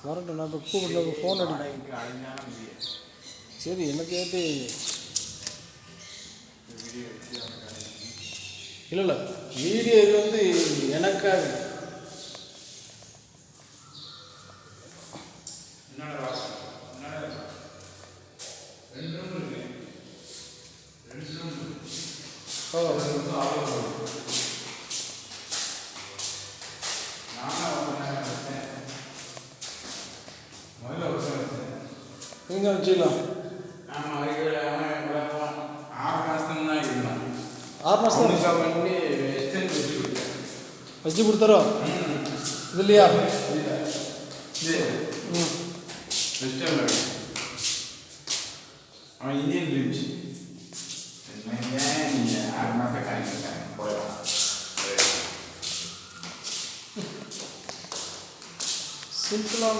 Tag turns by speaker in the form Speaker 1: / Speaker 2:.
Speaker 1: வரட்டும், நான் இப்போ கூப்பிட்டு ஃபோன் அடிக்கிறேன். சரி, எனக்கு ஏற்றி இல்லை இல்லை வீடியோ இது வந்து எனக்காக. ஓ நீங்கள் வச்சுக்கலாம். 6 மாதம் வச்சு கொடுத்தாரோ இது இல்லையா?
Speaker 2: அவன் இந்தியன் ரிச் நீங்கள் 6 மாதம் காய்ச்சிட்டாங்க போயிடலாம்.
Speaker 1: சிம்பிளான